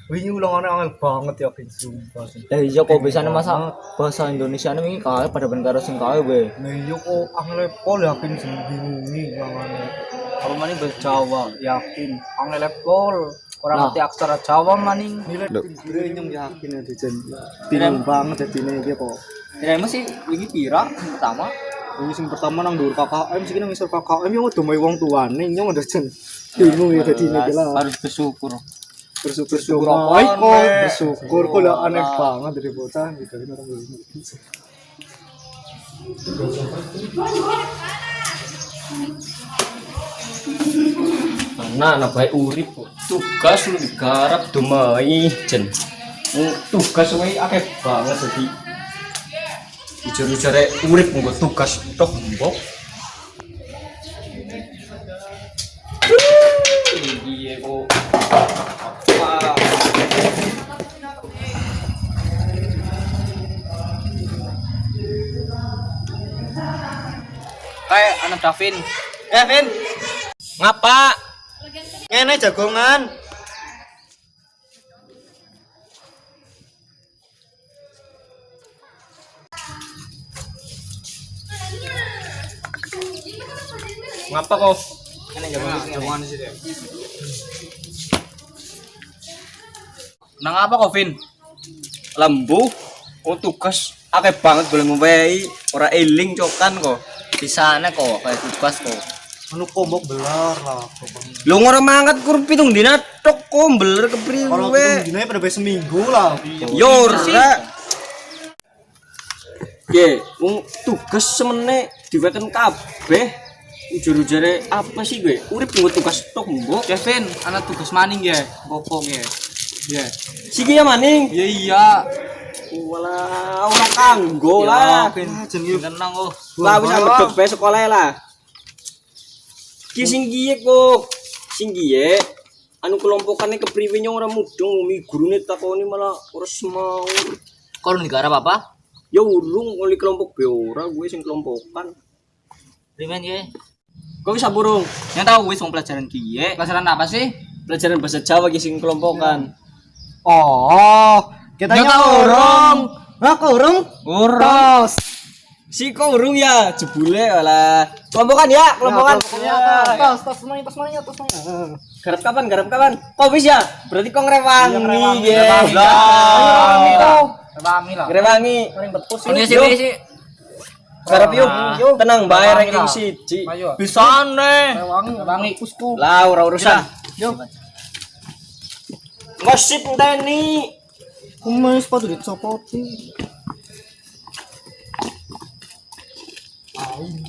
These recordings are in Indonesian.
Wingi ulangane angel banget yakin sumpah. Iya kok bisane masa bahasa Indonesia ini kae pada ben karo sing kae we. Nah iya kok angel pol yakin sing bingungi ulangane. Apa maning bahasa Jawa yakin angel pol. Ora ngerti aksara Jawa maning. Nyong yakin ya dijen. Bingung banget dadine iki kok. Kirain sih wingi pira pertama? Wingi sing pertama nang dhuwur KKM sing nang ngisor KKM yo ngedomai wong tuane nyong udah jen. Bingung ya dadine iki lah. Harus bersyukur. Bersyukur apa kok bersyukur kok lah aneh banget dari bocah gitu orang begini. Nah, bae urip tugas lu digarap dumai jen. Tugas wae akeh banget jadi. Jujur-jujure urip nggo tugas tok mbok. Iya kok. Kayak anak Davin. Vin. Ngapa? Ngene jagongan. Ngapa kok? Ngene jagongan di situ. Nang apa kok, Vin? Lembu. Oh tugas akeh banget boleh ngombe ora eling cokan kok. Di sana kok kayak tugas kok. Anu kombok belar lah. Lu ngora mangkat kur pitung dina tok kok beler kepriwe. Kalau pitung dina pada bae seminggu lah. Yo ora. Ye, wong tugas semene diweken kabeh. Ujur-ujare apa sih gue? Urip nggo tugas tok mbok. Kevin, anak tugas maning ya, bopong ya. Ya. Siki ya maning. Ya iya. Walah, ora kanggo lah. Jenenge tenang oh. Lah wis ambedeg bae sekolah lah. Ki sing kiye kok. Sing kiye anu kelompokane kepriwe nyong ora mudeng mi gurune takoni malah ora semau. Kau negara apa? Ya urung oleh kelompok be ora gue sing kelompokan. Rimen ya. Kok bisa burung? Yang tahu wis wong pelajaran kiye. Pelajaran apa sih? Pelajaran bahasa Jawa ki sing kelompokan. Oh, kita urung. Hah, kok urung? Urung. Si kok urung ya jebule lah. Kelompokan ya, kelompokan. Tas semuanya. Garap kapan? Kok wis ya? Berarti kok ngrewangi Iya, ya. Rewangi lah. Ngrewangi. Paling betul Ini sih. sih. Garap yuk. Tenang bae ranking 1. Bisane. Rewangi kusku. Lah ora urusan. Yo. Ngosip ngenteni. Kumis sepatu dicopoti. Aing.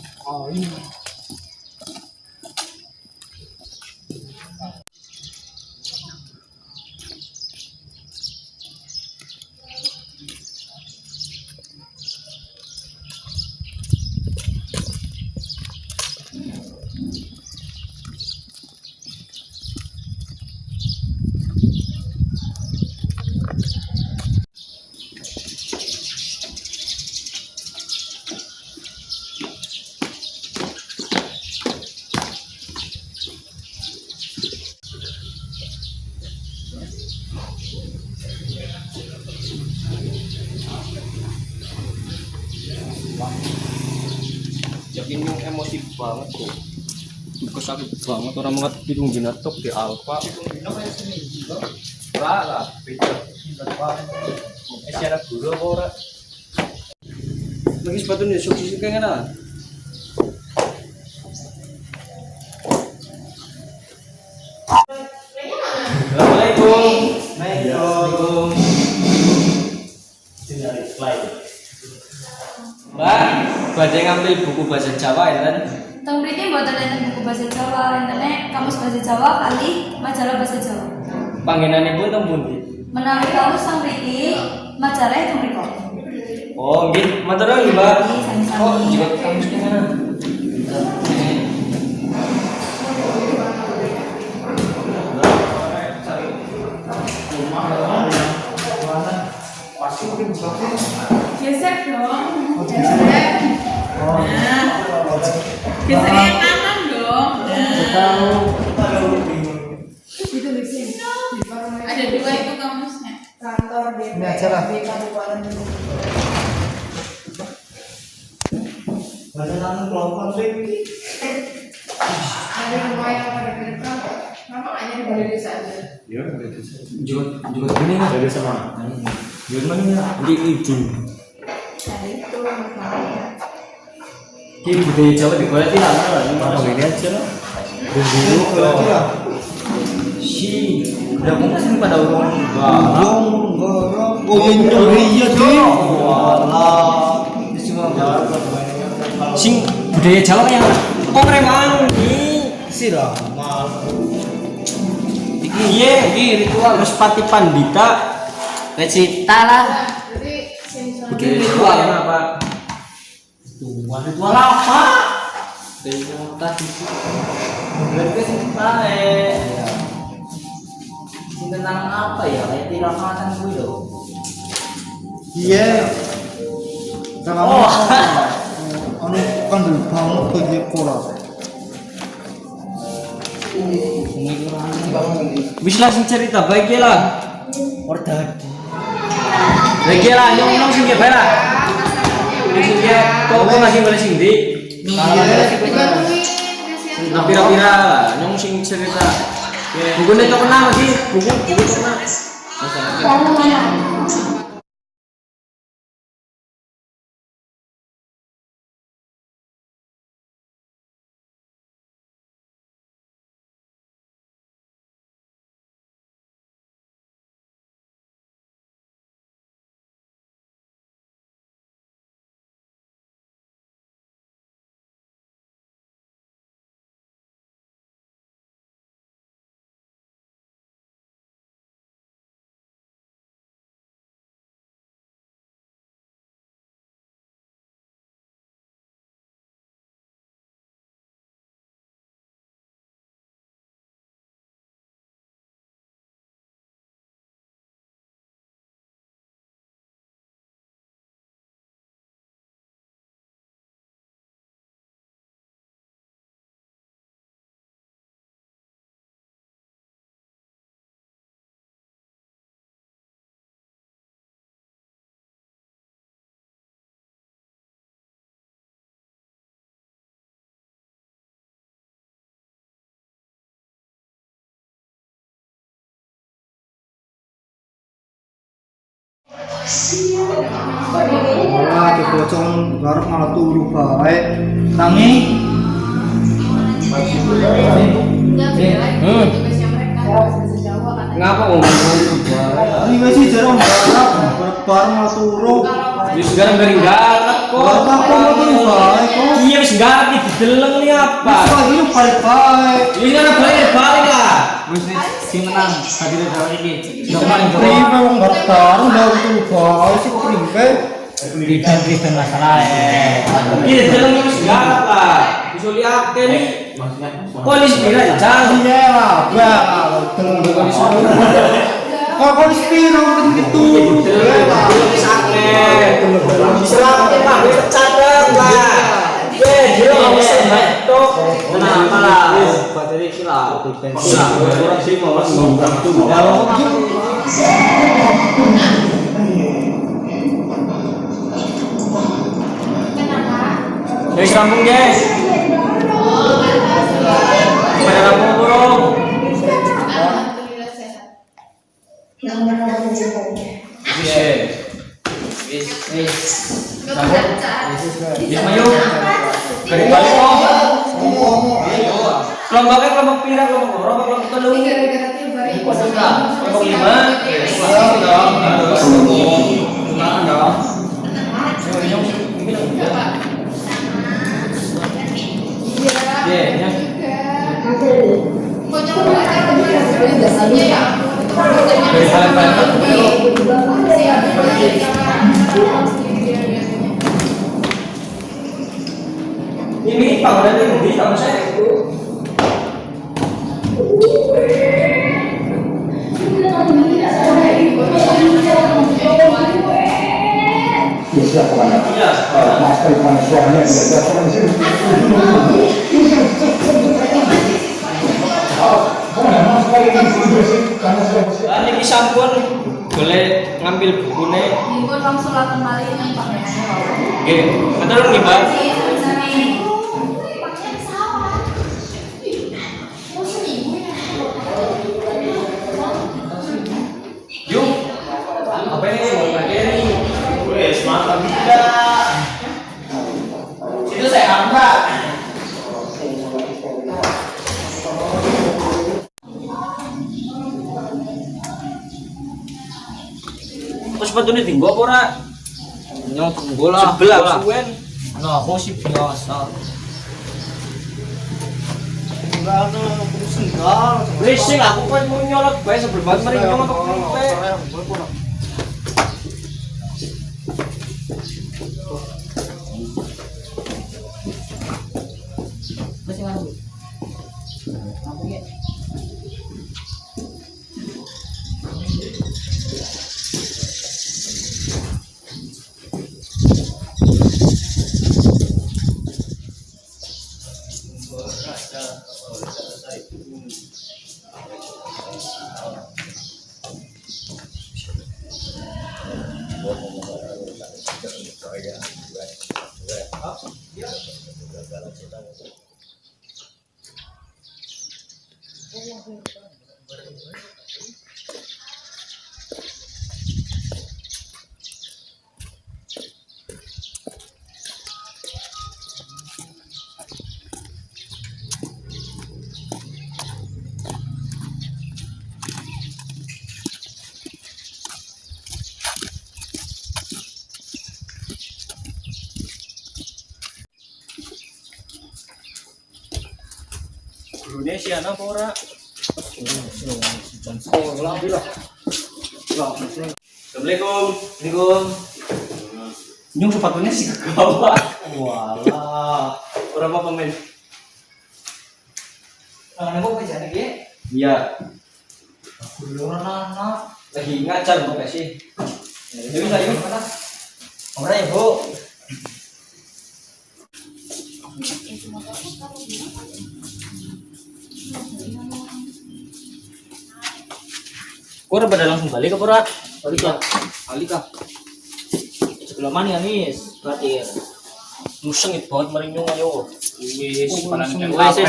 Yakin yang emosi banget kok. Tugas sakit banget orang banget pitung dina tok di Alfa. Lah, beda. Siaran dulu ora. Lagi sepatu nih sukses kayak ngene. Assalamualaikum. Waalaikumsalam. Mbak, badhe ngambil buku bahasa Jawa ya kan? Teng mriki mboten enten buku bahasa Jawa, entene kamus bahasa Jawa kali majalah bahasa Jawa. Panggenanipun teng pundi? Menawi kamus teng mriki, majalah teng mriko. Oh, nggih, matur nuwun, Mbak. Sami-sami. Oh, juga kamusnya mana? Geser dong. Geser. Nah. Gesernya kanan dong. Nah. Itu di sini. Ada dua Coba itu kamusnya. Kantor Ini aja lah. DPRD Kabupaten Bogor. Badan kelompok ini. Ada rumah yang pada ke depan. Memang hanya di balai desa aja. Iya, dari desa. Juga ini nggak Dari desa mana? Juga mana di izin. Ada itu makanya. Kini budaya Jawa diboleh tidak lah, ini mana ini aja lah. Dulu si udah mungkin pada orang Oh iya deh. Walah. sing budaya Jawa yang kok remang iki Siramal. iki ritual Respati Pandita recita lah Jadi budaya Jawa yang apa ritual apa yang tadi berarti sing tae sing tentang apa ya kayak tirakatan kuwi lho Iya. Oh. Anu kan banget ke kola. Wis langsung cerita baik ya lah. Ordadi. Baik ya lah, nyong sing bae lah. Sing ya, kok lagi balik sing di. Nah, pira-pira nyong sing cerita. Buku itu kenal lagi, buku kenal. Wah, kebocoran garap malah turu bae. Tangi. tugasnya mereka bahasa Jawa katanya. Ngapa ngomong Ini masih jarang garap, bareng malah turu. wis garing garap kok. Garap apa mau turu bae kok? Iya wis garap iki dideleng li apa? Wah, ini balik-balik. Ini kan balik lah. Wis sing menang hadir dalam iki. Prive wong garap bareng udah turu bae sih kok prive. Ribet masalah Ini dalam wis garap lah. Bisa lihat nih. Kok ini sepira jangan Iya lah, gua tengok kok spiro gitu. sakit. Diselamatkan Pak, wis pecat lah. Dia harus betok. Kenapa lah? Baterai kira dipensi. Orang sih mau ngomong tuh. Kenapa? Wis rampung, guys. Pada rampung burung. Alhamdulillah sehat. Gak bisa pecat. Ya, ayo. Dari balik kok. Kelompok pira, kelompok telu. Ini gara-gara tiba ini. Kelompok 5. Iya. Pokoknya biasanya ya. Dari balik. Ini bangunan ini di sama saya. Ini tadi sampun boleh ngambil bukunya. Minggu langsung lah kembali yang pakaiannya bawa. Oke, betul nih Mbak. Yuk, apa ini mau pakai? Wes mantap juga. Itu saya angkat. Terus sepatunya tinggal apa ora? Nyok bola. Sebelah suwen. Nah, aku sih biasa. Enggak ada sendal. Berisik aku kan mau nyolot bae sebelum banget mari nyolot kok. Masih ngambil. Apa ya? Indonesia apa ora? Assalamualaikum. Nyung sepatunya sih ke bawah. Walah. Berapa pemain? Tangan aku kerjaan iki. Iya. Guru anak. Lagi ngajar kok sih. Jadi saya mana? Ora ya, Bu. Kok udah pada langsung balik apa ora? Balik kah? Sebelah mana Anis? Batir. Nuseng itu banget mari nyung ayo. Wis, palan kan. Wis.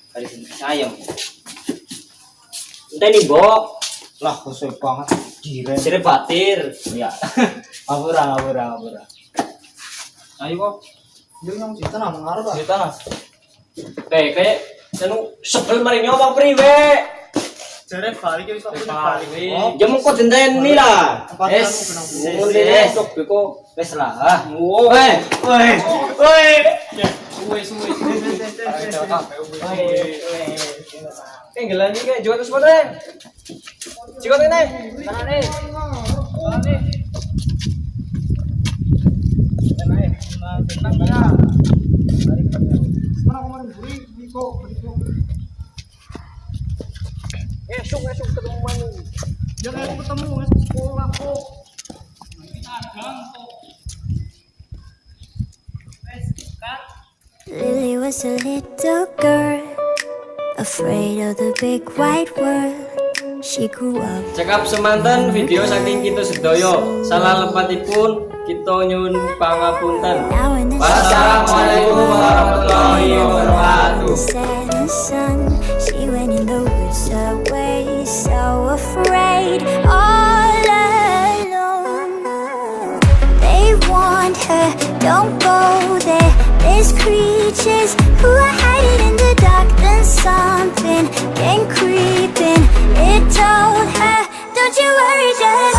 Kali sini sayang. Entah nih, Bok. Lah, kosong banget. Jiren. Sire batir. Ya. Ngapura. Ayo kok. Yo yang kita nang ngarep ah. Di tanah. Kayak anu sebel mari nyong bang priwe. Jare balik wis aku Balik. Jam kok dendeni lah. Es. Sok beko wis lah. Woi. Suwe. Gelan iki kayak jual terus padahal. Cikot ini. Tanane. Esok ketemu mana? Jangan aku ketemu sekolah kok. Lily was a little girl, afraid of the big white world. She grew up. Cekap semanten video saking kita sedoyo. Salah lepatipun kita nyun pangapunten. Now in the Wassalamualaikum warahmatullahi wabarakatuh. setting sun, she went in the woods away, so afraid, all alone. They warned her, don't go there. There's creatures who are hiding in the dark. Then something came creeping. It told her, don't you worry, just